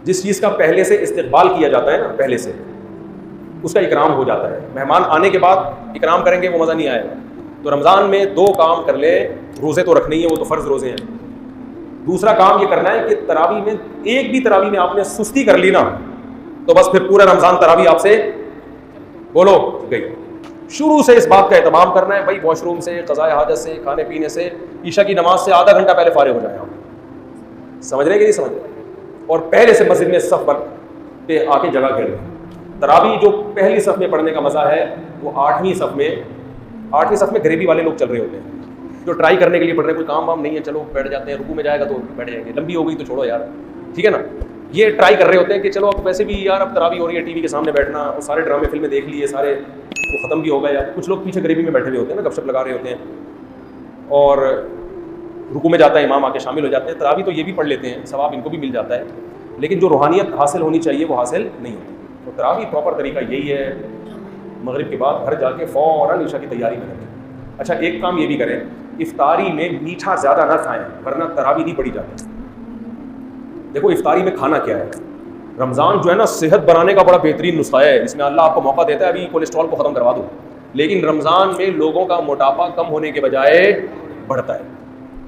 جس چیز کا پہلے سے استقبال کیا جاتا ہے نا، پہلے سے اس کا اکرام ہو جاتا ہے. مہمان آنے کے بعد اکرام کریں گے وہ مزہ نہیں آئے گا. تو رمضان میں 2 کام کر لے. روزے تو رکھنے ہی ہیں، وہ تو فرض روزے ہیں. دوسرا کام یہ کرنا ہے کہ تراویح میں ایک بھی تراویح میں آپ نے سستی کر لی نا تو بس پھر پورا رمضان تراویح آپ سے بولو گئی. شروع سے اس بات کا اہتمام کرنا ہے بھائی، واش روم سے، قضاء حاجت سے، کھانے پینے سے، عشاء کی نماز سے آدھا گھنٹہ پہلے فارغ ہو جائیں آپ. سمجھ رہے ہیں کہ نہیں سمجھ رہے؟ اور پہلے سے مسجد میں صف پہ آ کے جگہ گھیر لیں. تراویح جو پہلی صف میں پڑھنے کا مزہ ہے وہ 8ویں صف میں غریبی والے لوگ چل رہے ہوتے ہیں جو ٹرائی کرنے کے لیے پڑھ رہے ہیں. کوئی کام وام نہیں ہے، چلو بیٹھ جاتے ہیں، رکوع میں جائے گا تو بیٹھ جائیں گے، لمبی ہو گئی تو چھوڑو یار، ٹھیک ہے نا. یہ ٹرائی کر رہے ہوتے ہیں کہ چلو اب ویسے بھی یار اب تراویح ہو رہی ہے، ٹی وی کے سامنے بیٹھنا، اور سارے ڈرامے فلمیں دیکھ لیے سارے، وہ ختم بھی ہو گئے. یا کچھ لوگ پیچھے غریبی میں بیٹھے ہوئے ہوتے ہیں نا، گپ شپ لگا رہے ہوتے ہیں، اور رکوع میں جاتا ہے امام آ کے شامل ہو جاتے ہیں. تراویح تو یہ بھی پڑھ لیتے ہیں، ثواب ان کو بھی مل جاتا ہے، لیکن جو روحانیت حاصل ہونی چاہیے وہ حاصل نہیں ہوتی. تو تراویح پراپر طریقہ یہی ہے، مغرب کے بعد گھر جا کے فوراً عشاء کی تیاری کریں. اچھا ایک کام یہ بھی کریں، افطاری میں میٹھا زیادہ نہ کھائیں ورنہ تراویح نہیں پڑھی جاتی. دیکھو افطاری میں کھانا کیا ہے. رمضان جو ہے نا صحت بنانے کا بڑا بہترین نسخہ ہے. اس میں اللہ آپ کو موقع دیتا ہے ابھی کولیسٹرول کو ختم کروا دو. لیکن رمضان میں لوگوں کا موٹاپا کم ہونے کے بجائے بڑھتا ہے،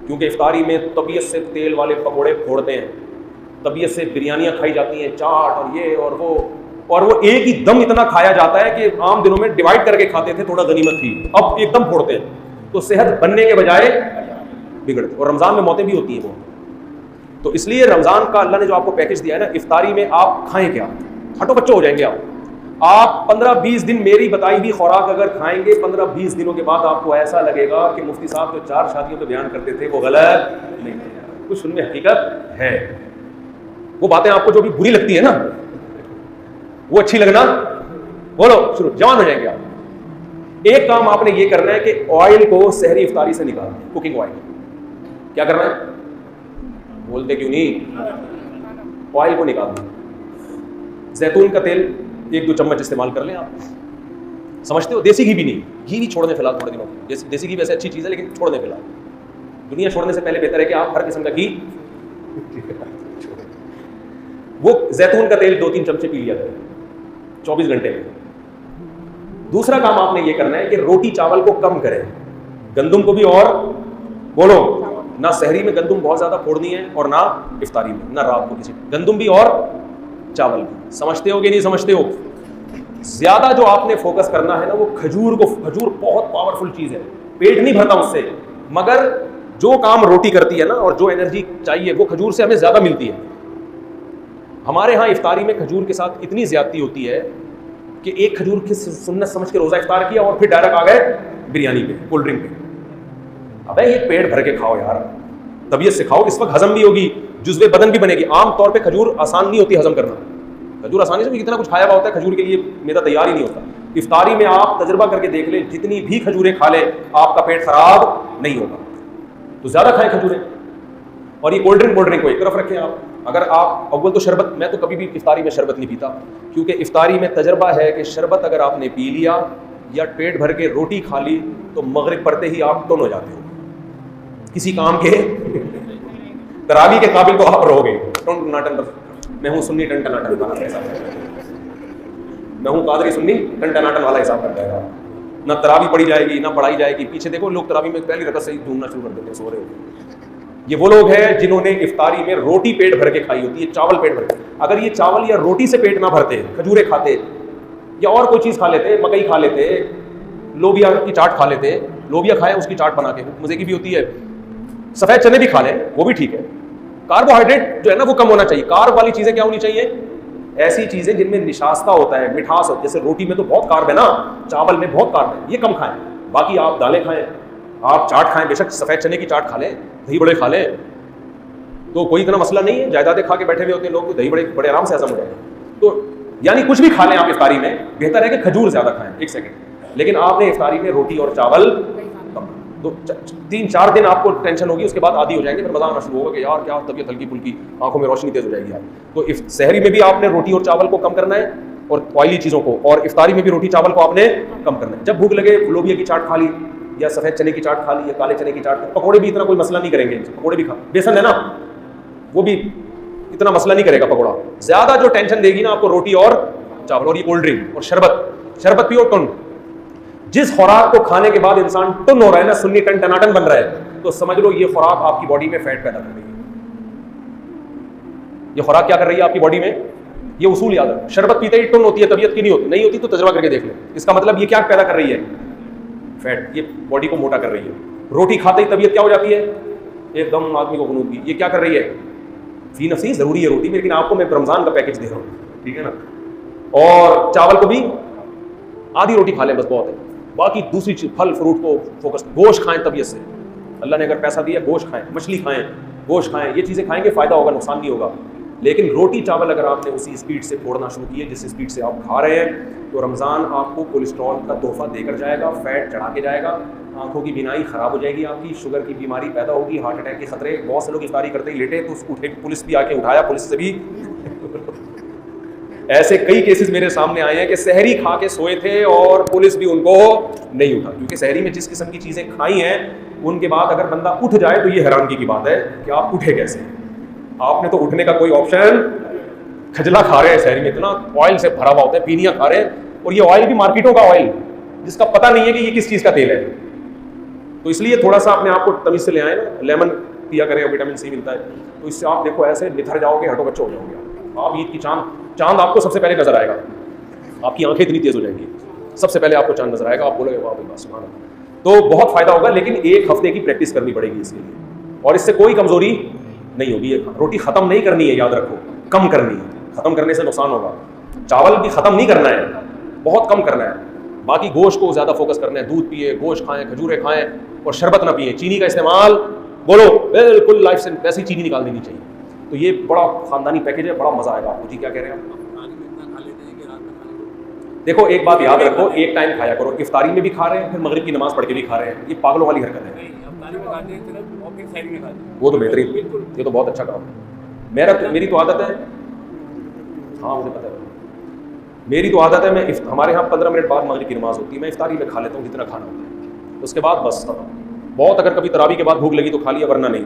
کیونکہ افطاری میں طبیعت سے تیل والے پکوڑے پھوڑتے ہیں، طبیعت سے بریانیاں کھائی جاتی ہیں، چاٹ اور یہ اور وہ ایک ہی دم اتنا کھایا جاتا ہے کہ عام دنوں میں ڈیوائڈ کر کے کھاتے تھے، تھوڑا غنیمت تھی، اب ایک دم پھوڑتے ہیں. تو صحت بننے کے بجائے بگڑتی، اور رمضان میں موتیں بھی ہوتی ہیں وہ. تو اس لیے رمضان کا اللہ نے جو آپ کو پیکج دیا ہے نا، افطاری میں آپ کھائیں کیا، ہٹو بچو ہو جائیں گے آپ 15-20 دن میری بتائی ہوئی خوراک اگر کھائیں گے، 15-20 دنوں کے بعد آپ کو ایسا لگے گا کہ مفتی صاحب جو 4 شادیوں پہ بیان کرتے تھے وہ غلط نہیں تھے، کچھ ان میں حقیقت ہے. وہ باتیں آپ کو جو بھی بری لگتی ہے نا وہ اچھی لگنا بولو شروع، جوان ہو جائیں گے آپ. ایک کام آپ نے یہ کرنا ہے کہ آئل کو سحری افطاری سے نکالنا ہے. کوکنگ آئل کیا کرنا ہے، بولتے کیوں نہیں، آئل کو نکالنا. زیتون کا تیل 1-2 چمچ استعمال کر لیں آپ. سمجھتے ہو، دیسی گھی بھی نہیں، گھی بھی چھوڑ دیں فی الحال تھوڑے دنوں. دیسی گھی ویسے اچھی چیز ہے لیکن چھوڑ دیں فی الحال. دنیا چھوڑنے سے پہلے بہتر ہے کہ آپ ہر قسم کا گھی وہ زیتون کا تیل 2-3 چمچے پی لیا کریں 24 گھنٹے میں. دوسرا کام آپ نے یہ کرنا ہے کہ روٹی چاول کو کم کریں، گندم کو بھی، اور بولو نہ سحری میں گندم بہت زیادہ پھوڑنی ہے اور نہ افطاری میں، نہ رات کو کسی گندم بھی اور چاول بھی. سمجھتے ہو کہ نہیں سمجھتے ہو؟ زیادہ جو آپ نے فوکس کرنا ہے نا وہ کھجور بہت پاورفل چیز ہے. پیٹ نہیں بھرتا اس سے، مگر جو کام روٹی کرتی ہے نا اور جو انرجی چاہیے وہ کھجور سے ہمیں زیادہ ملتی ہے. ہمارے ہاں افطاری میں کھجور کے ساتھ اتنی زیادتی ہوتی ہے کہ ایک کھجور کی سنت سمجھ کے روزہ افطار کیا اور پھر ڈائریکٹ آ گئے بریانی پہ، کولڈ ڈرنک پہ. ابے یہ پیٹ بھر کے کھاؤ یار، طبیعت سے کھاؤ، اس وقت ہضم بھی ہوگی، جزو بدن بھی بنے گی. عام طور پہ کھجور آسان نہیں ہوتی ہضم کرنا. کھجور آسانی سے بھی کتنا کچھ کھایا ہوا ہوتا ہے، کھجور کے لیے میرا تیار ہی نہیں ہوتا. افطاری میں آپ تجربہ کر کے دیکھ لیں، جتنی بھی کھجوریں کھا لیں آپ کا پیٹ خراب نہیں ہوگا. تو زیادہ کھائیں کھجوریں. اور یہ کولڈ ڈرنک کو ایک طرف رکھیں آپ. اگر آپ اول تو شربت، میں تو کبھی بھی افطاری میں شربت نہیں پیتا، کیونکہ افطاری میں تجربہ ہے کہ شربت اگر آپ نے پی لیا یا پیٹ بھر کے روٹی کھا لی تو مغرب پڑتے ہی آپ ٹن ہو جاتے ہو، کسی کام کے تراویح کے قابل تو آپ رہو گے. ٹن ٹناٹن، میں ہوں سنی ٹن ٹناٹن والا حساب، میں ہوں قادری سنی ٹن ٹناٹن والا حساب کر جائے گا. نہ تراویح پڑھی جائے گی نہ پڑھائی جائے گی. پیچھے دیکھو لوگ تراویح میں پہلی رکعت سے ہی ڈھونڈنا شروع کر دیتے ہیں، سو رہے ہوتے. یہ وہ لوگ ہیں جنہوں نے افطاری میں روٹی پیٹ بھر کے کھائی ہوتی ہے، چاول پیٹ بھر کے. اگر یہ چاول یا روٹی سے پیٹ نہ بھرتے، کھجورے کھاتے یا اور کوئی چیز کھا لیتے، مکئی کھا لیتے، لوبیا کی چاٹ کھا لیتے، لوبیا کھائیں اس کی چاٹ بنا کے، مزے کی بھی ہوتی ہے. سفید چنے بھی کھا لیں وہ بھی ٹھیک ہے. کاربوہائیڈریٹ جو ہے نا وہ کم ہونا چاہیے. کارب والی چیزیں کیا ہونی چاہیے؟ ایسی چیزیں جن میں نشاستہ ہوتا ہے، مٹھاس ہوتی ہے. جیسے روٹی میں تو بہت کارب ہے نا، چاول میں بہت کارب ہے، یہ کم کھائیں. باقی آپ دالیں کھائیں، آپ چاٹ کھائیں، بے شک سفید چنے کی چاٹ کھا لیں، دہی بڑے کھا لیں، تو کوئی اتنا مسئلہ نہیں ہے. جائیدادیں کھا کے بیٹھے ہوئے ہوتے ہیں لوگ، تو دہی بڑے آرام سے ہضم ہو جائے گا. تو یعنی کچھ بھی کھا لیں آپ افطاری میں، بہتر ہے کہ کھجور زیادہ کھائیں. ایک سیکنڈ، لیکن آپ نے افطاری میں روٹی اور چاول تو 3-4 دن آپ کو ٹینشن ہوگی، اس کے بعد عادی ہو جائیں گے، پھر مزہ آنا شروع ہوگا کہ یار کیا طبیعت ہلکی پھلکی، آنکھوں میں روشنی تیز ہو جائے گی. تو سحری میں بھی آپ نے روٹی اور چاول کو کم کرنا ہے اور آئلی چیزوں کو، اور افطاری میں بھی روٹی چاول کو آپ نے کم کرنا ہے. جب بھوک لگے لوبیا کی چاٹ کھا لی یا سفید چنے کی چاٹ کھا لی یا کالے چنے کی چاٹ. پکوڑے بھی اتنا کوئی مسئلہ نہیں کریں گے، پکوڑے بھی کھا، بیسن ہے نا وہ بھی اتنا مسئلہ نہیں کرے گا پکوڑا. زیادہ جو ٹینشن دے گی نا آپ کو روٹی اور چاول اور یہ کولڈ ڈرنک اور شربت پیو ٹن. جس خوراک کو کھانے کے بعد انسان ٹن ہو رہا ہے نا, سنی ٹن ٹناٹن بن رہا ہے, تو سمجھ لو یہ خوراک آپ کی باڈی میں فیٹ پیدا کر رہی ہے. یہ خوراک کیا کر رہی ہے آپ کی باڈی میں؟ یہ اصول یاد ہے. شربت پیتے ہی ٹن ہوتی ہے, طبیعت کی نہیں ہوتی تو تجربہ کر کے دیکھ لیں. اس کا مطلب یہ کیا پیدا کر رہی ہے؟ فیٹ. یہ باڈی کو موٹا کر رہی ہے. روٹی کھاتے ہی طبیعت کیا ہو جاتی ہے؟ ایک دم آدمی کو غنود کی. یہ کیا کر رہی ہے؟ فی نفسی ضروری ہے روٹی, لیکن آپ کو میں رمضان کا پیکج دے رہا ہوں, ٹھیک ہے نا. اور چاول کو بھی آدھی روٹی کھا لیں بس بہت ہے, باقی دوسری چیز پھل فروٹ کو فوکس. گوشت کھائیں طبیعت سے, اللہ نے اگر پیسہ دیا گوشت کھائیں, مچھلی کھائیں, گوشت کھائیں, یہ چیزیں کھائیں گے فائدہ ہوگا, نقصان نہیں ہوگا. لیکن روٹی چاول اگر آپ نے اسی اسپیڈ سے پھوڑنا شروع کیے جس اسپیڈ سے آپ کھا رہے ہیں, تو رمضان آپ کو کولیسٹرول کا تحفہ دے کر جائے گا, فیٹ چڑھا کے جائے گا, آنکھوں کی بینائی خراب ہو جائے گی آپ کی, شوگر کی بیماری پیدا ہوگی, ہارٹ اٹیک کے خطرے. بہت سے لوگ افطاری کرتے ہی لیٹے تو اٹھے, پولیس بھی آ کے اٹھایا, پولیس سے بھی ایسے کئی کیسز میرے سامنے آئے ہیں کہ سحری کھا کے سوئے تھے اور پولیس بھی ان کو نہیں اٹھا, کیونکہ سحری میں جس قسم کی چیزیں کھائی ہیں ان کے بعد اگر بندہ اٹھ جائے تو یہ حیرانگی کی بات ہے کہ آپ اٹھے کیسے. آپ نے تو اٹھنے کا کوئی آپشن, کھجلا کھا رہے ہیں سحری میں, اتنا آئل سے بھرا ہوا ہوتا ہے, پینیاں کھا رہے ہیں, اور یہ آئل بھی مارکیٹوں کا آئل جس کا پتہ نہیں ہے کہ یہ کس چیز کا تیل ہے. تو اس لیے تھوڑا سا اپنے آپ کو تمیز سے لے آئیں نا, لیمن پیا کریں, وٹامن سی ملتا ہے, تو اس سے آپ دیکھو ایسے نتھر جاؤ گے, ہٹو بچے ہو جاؤ گے. آپ عید کی چاند آپ کو سب سے پہلے نظر آئے گا, آپ کی آنکھیں اتنی تیز ہو جائیں گی, سب سے پہلے آپ کو چاند نظر آئے گا, آپ بولو گے واہ بھائی سبحان اللہ. تو بہت فائدہ ہوگا, لیکن ایک ہفتے کی پریکٹس کرنی پڑے گی اس کے لیے, اور اس سے کوئی کمزوری نہیں ہوگی. روٹی ختم نہیں کرنی ہے, یاد رکھو, کم کرنی ہے. ختم کرنے سے نقصان ہوگا. چاول بھی ختم نہیں کرنا ہے, بہت کم کرنا ہے. باقی گوشت کو زیادہ فوکس کرنا ہے, دودھ پیے, گوشت کھائیں, کھجورے کھائیں, اور شربت نہ پیئیں. چینی کا استعمال بولو بالکل لائف سے ویسی چینی نکال دینی چاہیے. تو یہ بڑا خاندانی پیکج ہے, بڑا مزہ آئے گا آپ کو. جی کیا کہہ رہے ہیں آپ؟ دیکھو ایک بات یاد رکھو, ایک ٹائم کھایا کرو. افطاری میں بھی کھا رہے ہیں, پھر مغرب کی نماز پڑھ کے بھی کھا رہے ہیں, یہ پاگلوں والی حرکت ہے. وہ تو بہترین, یہ تو بہت اچھا کام ہے. میری تو عادت ہے, ہاں مجھے پتا ہے, میری تو عادت ہے, میں ہمارے یہاں 15 منٹ بعد مغرب کی نماز ہوتی ہے, میں افطاری میں کھا لیتا ہوں جتنا کھانا ہوتا ہے, اس کے بعد بس بہت اگر کبھی تراویح کے بعد بھوک لگی تو کھا لیا, ورنہ نہیں.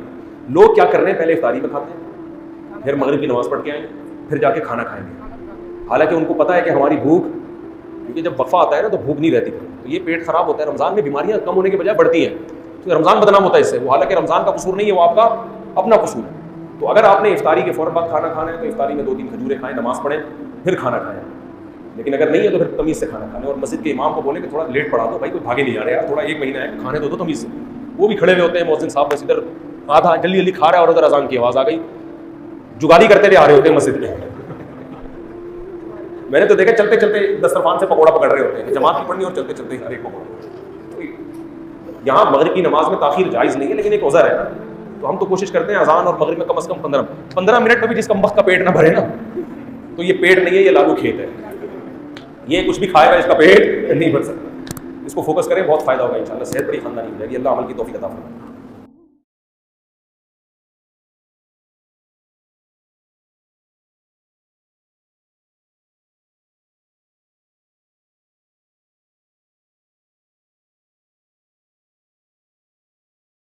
لوگ کیا کر رہے ہیں, پہلے افطاری میں کھاتے ہیں, پھر مغرب کی نماز پڑھ کے آئیں, پھر جا کے کھانا کھائیں گے. حالانکہ ان کو پتا ہے کہ ہماری بھوک, کیونکہ جب وقفہ آتا ہے نا تو بھوک نہیں رہتی, تو یہ پیٹ خراب ہوتا ہے. رمضان میں بیماریاں کم ہونے کے بجائے بڑھتی ہیں, تو رمضان بدنام ہوتا ہے اس سے. وہ حالانکہ رمضان کا قصور نہیں ہے, وہ آپ کا اپنا قصور ہے. تو اگر آپ نے افطاری کے فوراً بعد کھانا کھانا ہے تو افطاری میں 2-3 کھجورے کھائیں, نماز پڑھیں, پھر کھانا کھائیں. لیکن اگر نہیں ہے تو پھر تمیز سے کھانا کھائیں, اور مسجد کے امام کو بولیں کہ تھوڑا لیٹ پڑھا دو بھائی, کوئی بھاگے نہیں آ رہے یار, تھوڑا 1 مہینہ ہے, کھانے دو تمیز سے. وہ بھی کھڑے ہوئے ہوتے ہیں, مؤذن صاحب بس ادھر آدھا جلدی جلدی کھا رہا ہے اور ادھر اذان کی آواز آ گئی, جگالی کرتے ہوئے آ رہے ہوتے ہیں مسجد میں. میں نے تو دیکھا چلتے چلتے دسترخوان سے پکوڑا پکڑ رہے ہوتے ہیں, جماعت کی پڑھنی اور چلتے چلتے ہر ایک پکوڑا. یہاں مغرب کی نماز میں تاخیر جائز نہیں ہے, لیکن ایک عذر ہے نا, تو ہم تو کوشش کرتے ہیں اذان اور مغرب میں کم از کم 15 منٹ میں بھی جس کا وقت کا پیٹ نہ بھرے نا, تو یہ پیٹ نہیں ہے, یہ لالو کھیت ہے. یہ کچھ بھی کھائے گا اس کا پیٹ نہیں بھر سکتا. اس کو فوکس کریں, بہت فائدہ ہوگا انشاءاللہ, صحت بڑی خاندانی ہو جائے گی. اللہ عمل کی توفیق عطا فرمائے.